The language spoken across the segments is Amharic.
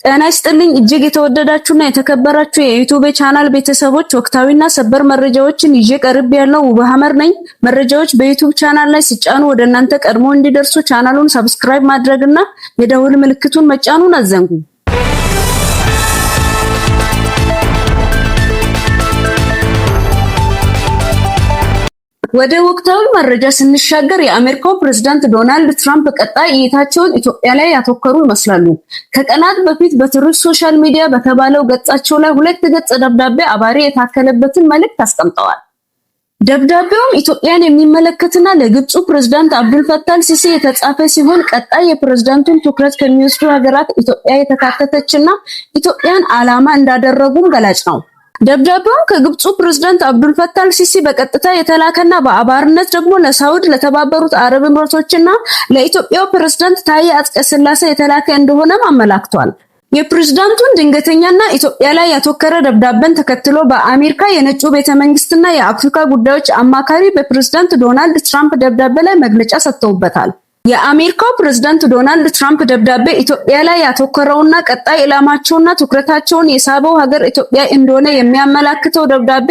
ጤና ይስጥልኝ እጅግ የተወደዳችሁና የተከበራችሁ የዩቲዩብ ቻናል ቤተሰቦች ወቅታዊና ሰበር መረጃዎችን ይዤ ቀርብ ያለው ውብሐመር ነኝ። መረጃዎች በዩቲዩብ ቻናል ላይ ሲጫኑ ወደ እናንተ ቀድሞ እንዲደርሱ ቻናሉን ሰብስክራይብ ማድረግና የደውል ምልክቱን መጫኑን አዘንጉ። ወደ ወቅታዊ መረጃ ስንሻገር የአሜሪካው ፕሬዝዳንት ዶናልድ ትራምፕ ቀጣይ እይታቸውን ኢትዮጵያ ላይ ያተኮሩ ይመስላሉ። ከቀናት በፊት በትሩዝ ሶሻል ሚዲያ በተባለው ገጻቸው ላይ 2 ገጽ ደብዳቤ አባሪ የታከለበትን መልእክት አስቀምጠዋል። ደብዳቤውም ኢትዮጵያን የሚመለከትና ለግብፁ ፕሬዝዳንት አብዱልፈታህ አልሲሲ የተጻፈ ሲሆን ቀጣይ የፕሬዝዳንቱን ትኩረት ከሚወስዱ ሀገራት ኢትዮጵያ የተካተተችና ኢትዮጵያን ዓላማ እንዳደረጉም ገላጭ ነው። ደብዳቤው ከግብፁ ፕሬዝዳንት አብዱልፈታህ አልሲሲ በቀጥታ የተላከና በአባርነት ደግሞ ለሳውዲ ለተባበሩት አረብ ኤሚሬቶችና ለኢትዮጵያው ፕሬዝዳንት ታዬ አጽቀሥላሴ የተላከ እንደሆነም አመላክቷል። የፕሬዝዳንቱን ድንገተኛና ኢትዮጵያ ላይ ያተኮረ ደብዳቤን ተከትሎ በአሜሪካ የነጩ ቤተመንግስትና የአፍሪካ ጉዳዮች አማካሪ በፕሬዝዳንት ዶናልድ ትራምፕ ደብዳቤ ላይ መግለጫ ሰጥተውበታል። የአሜሪካው ፕሬዝዳንት ዶናልድ ትራምፕ ደብዳቤ ኢትዮጵያ ላይ ያተኮረውና ቀጣይ ኢላማቸውና ትኩረታቸውን የሳበው ሀገር ኢትዮጵያ እንደሆነ የሚያመላክተው ደብዳቤ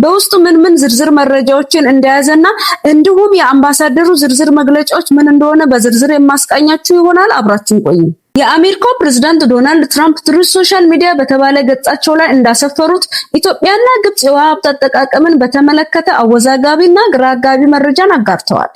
በውስጡ ምን ዝርዝር መረጃዎችን እንደያዘና እንዲሁም የአምባሳደሩ ዝርዝር መግለጫዎች ምን እንደሆነ በዝርዝር የማስቃኛችሁ ይሆናል። አብራችሁን ቆዩ። የአሜሪካው ፕሬዝዳንት ዶናልድ ትራምፕ ትሩዝ ሶሻል ሚዲያ በተባለ ገጻቸው ላይ እንዳሰፈሩት ኢትዮጵያና ግብጽ የውሃ ሀብት አጠቃቀምን በተመለከተ አወዛጋቢና ግራ አጋቢ መረጃን አጋርተዋል።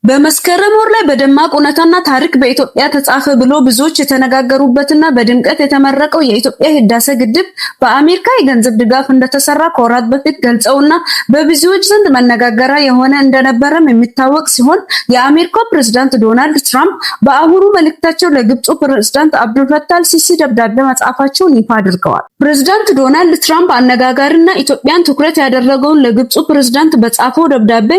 በመስከረም ወር ላይ በደማቅ ሁኔታና ታሪክ በኢትዮጵያ ተጻፈ ብሎ ብዙዎች የተነጋገሩበትና በድምቀት የተመረቀው የኢትዮጵያ ህዳሴ ግድብ በአሜሪካ የገንዘብ ድጋፍ እንደተሰራ ከወራት በፊት ገልጸውና በብዙዎች ዘንድ መነጋገሪያ የሆነ እንደነበረም የሚታወቅ ሲሆን የአሜሪካው ፕሬዝዳንት ዶናልድ ትራምፕ በአሁኑ መልእክታቸው ለግብፁ ፕሬዝዳንት አብዱልፈታህ አልሲሲ ደብዳቤ መጻፋቸውን ይፋ አድርገዋል። ፕሬዝዳንት ዶናልድ ትራምፕ አነጋጋሪና ኢትዮጵያን ትኩረት ያደረገውን ለግብፁ ፕሬዝዳንት በጻፈው ደብዳቤ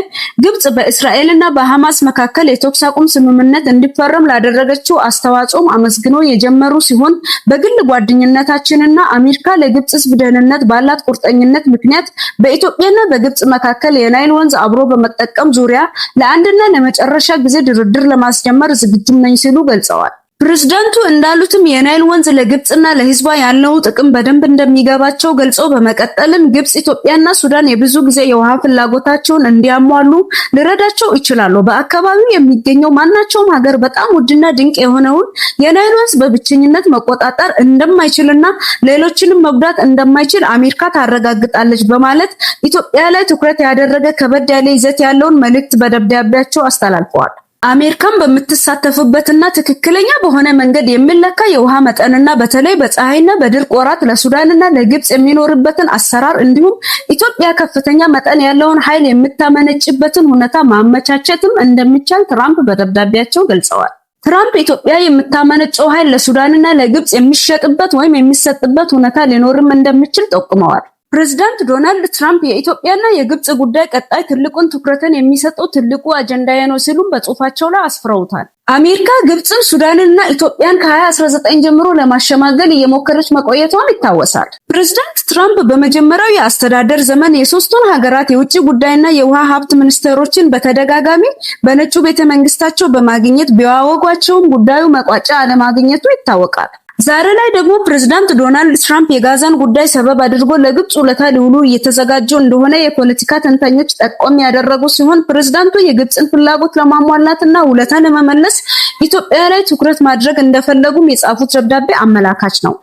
ግብጽ በእስራኤልና በሐማስ መካከል የተኩስ አቁም ስምምነት እንዲፈረም ላደረገችው አስተዋጽኦም አመስግኖ የጀመሩ ሲሆን በግል ጓደኝነታችንና አሜሪካ ለግብጽ ህዝብ ደህንነት ባላት ቁርጠኝነት ምክንያት በኢትዮጵያና በግብጽ መካከል የናይል ወንዝ አብሮ በመጠቀም ዙሪያ ለአንድና ለመጨረሻ ጊዜ ድርድር ለማስጀመር ዝግጁ ነኝ ሲሉ ገልጸዋል። ፕሬዝዳንቱ እንዳሉትም የናይል ወንዝ ለግብጽና ለህዝቧ ያለው ጥቅም በደንብ እንደሚገባቸው ገልጸው በመቀጠልም ግብጽ፣ ኢትዮጵያና ሱዳን የብዙ ጊዜ የውሃ ፍላጎታቸውን እንዲያሟሉ ሊረዳቸው ይችላል። በአካባቢው የሚገኘው ማናቸውም ሀገር በጣም ውድና ድንቅ የሆነውን የናይል ወንዝ በብቸኝነት መቆጣጠር እንደማይችልና ሌሎችንም መጉዳት እንደማይችል አሜሪካ ታረጋግጣለች በማለት ኢትዮጵያ ላይ ትኩረት ያደረገ ከበድ ያለ ይዘት ያለውን መልእክት በደብዳቤያቸው አስተላልፈዋል። አሜሪካን በምትሳተፍበትና ትክክለኛ በሆነ መንገድ የሚለካ የውሃ መጠንና በተለይ በፀሐይና በድርቅ ወራት ለሱዳንና ለግብጽ የሚኖርበትን አሰራር እንዲሁም ኢትዮጵያ ከፍተኛ መጠን ያለውን ኃይል የምታመነጭበትን ሁኔታ ማመቻቸትም እንደሚቻል ትራምፕ በደብዳቤያቸው ገልጸዋል። ትራምፕ ኢትዮጵያ የምታመነጨው ኃይል ለሱዳንና ለግብጽ የሚሸጥበት ወይም የሚሰጥበት ሁኔታ ሊኖርም እንደሚችል ጠቁመዋል። ፕሬዝዳንት ዶናልድ ትራምፕ የኢትዮጵያና የግብጽ ጉዳይ ቀጣይ ትልቁን ትኩረትን የሚሰጠው ትልቁ አጀንዳዬ ነው ሲሉም በጽሁፋቸው ላይ አስፍረውታል። አሜሪካ ግብጽን፣ ሱዳንና ኢትዮጵያን ከ2019 ጀምሮ ለማሸማገል እየሞከረች መቆየቷን ይታወሳል። ፕሬዝዳንት ትራምፕ በመጀመሪያው የአስተዳደር ዘመን የሶስቱን ሀገራት የውጭ ጉዳይና የውሃ ሀብት ሚኒስትሮችን በተደጋጋሚ በነጩ ቤተመንግስታቸው በማግኘት ቢያወጓቸውም ጉዳዩ መቋጫ አለማግኘቱ ይታወቃል። ዛሬ ላይ ደግሞ ፕሬዝዳንት ዶናልድ ትራምፕ የጋዛን ጉዳይ ሰበብ አድርጎ ለግብጽ ውለታ ሊውሉ እየተዘጋጁ እንደሆነ የፖለቲካ ተንታኞች ጠቆም ያደረጉ ሲሆን ፕሬዝዳንቱ የግብጽን ፍላጎት ለማሟላትና ውለታ ለመመለስ ኢትዮጵያ ላይ ትኩረት ማድረግ እንደፈለጉም የጻፉት ደብዳቤ አመላካች ነው።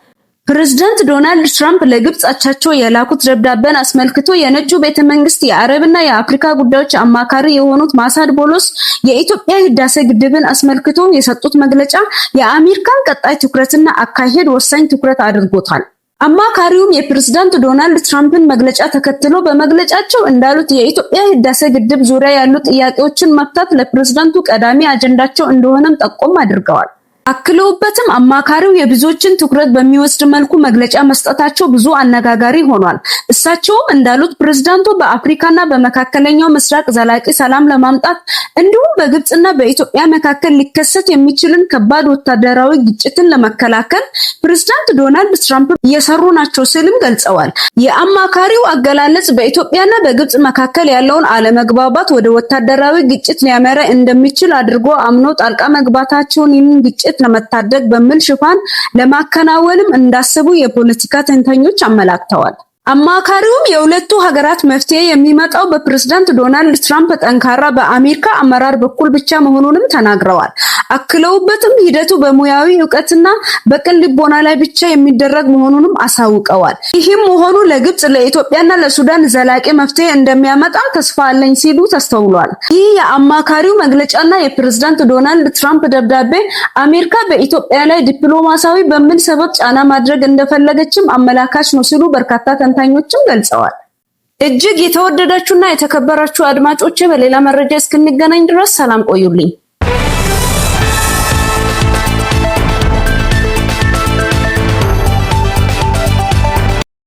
ፕሬዝዳንት ዶናልድ ትራምፕ ለግብጽ አቻቸው የላኩት ደብዳቤን አስመልክቶ የነጩ ቤተመንግስት የአረብና የአፍሪካ ጉዳዮች አማካሪ የሆኑት ማሳድ ቦሎስ የኢትዮጵያ ህዳሴ ግድብን አስመልክቶ የሰጡት መግለጫ የአሜሪካን ቀጣይ ትኩረትና አካሄድ ወሳኝ ትኩረት አድርጎታል። አማካሪውም የፕሬዝዳንት ዶናልድ ትራምፕን መግለጫ ተከትሎ በመግለጫቸው እንዳሉት የኢትዮጵያ ህዳሴ ግድብ ዙሪያ ያሉ ጥያቄዎችን መፍታት ለፕሬዝዳንቱ ቀዳሚ አጀንዳቸው እንደሆነም ጠቆም አድርገዋል። አክለውበትም አማካሪው የብዙዎችን ትኩረት በሚወስድ መልኩ መግለጫ መስጠታቸው ብዙ አነጋጋሪ ሆኗል። እሳቸውም እንዳሉት ፕሬዝዳንቱ በአፍሪካና በመካከለኛው ምስራቅ ዘላቂ ሰላም ለማምጣት እንዲሁም በግብጽና በኢትዮጵያ መካከል ሊከሰት የሚችልን ከባድ ወታደራዊ ግጭትን ለመከላከል ፕሬዝዳንት ዶናልድ ትራምፕ እየሰሩ ናቸው ሲልም ገልጸዋል። የአማካሪው አገላለጽ በኢትዮጵያና በግብጽ መካከል ያለውን አለመግባባት ወደ ወታደራዊ ግጭት ሊያመራ እንደሚችል አድርጎ አምኖ ጣልቃ መግባታቸውን ይህን ግጭት ግጭት ለመታደግ በሚል ሽፋን ለማከናወንም እንዳሰቡ የፖለቲካ ተንታኞች አመላክተዋል። አማካሪውም የሁለቱ ሀገራት መፍትሄ የሚመጣው በፕሬዝዳንት ዶናልድ ትራምፕ ጠንካራ በአሜሪካ አመራር በኩል ብቻ መሆኑንም ተናግረዋል። አክለውበትም ሂደቱ በሙያዊ ዕውቀትና በቅን ልቦና ላይ ብቻ የሚደረግ መሆኑንም አሳውቀዋል። ይህም መሆኑ ለግብጽ ለኢትዮጵያና ለሱዳን ዘላቂ መፍትሄ እንደሚያመጣም ተስፋ አለኝ ሲሉ ተስተውሏል። ይህ የአማካሪው መግለጫና የፕሬዝዳንት ዶናልድ ትራምፕ ደብዳቤ አሜሪካ በኢትዮጵያ ላይ ዲፕሎማሲያዊ በሚል ሰበብ ጫና ማድረግ እንደፈለገችም አመላካች ነው ሲሉ በርካታ ተንታኞችም ገልጸዋል። እጅግ የተወደዳችሁና የተከበራችሁ አድማጮቼ በሌላ መረጃ እስክንገናኝ ድረስ ሰላም ቆዩልኝ።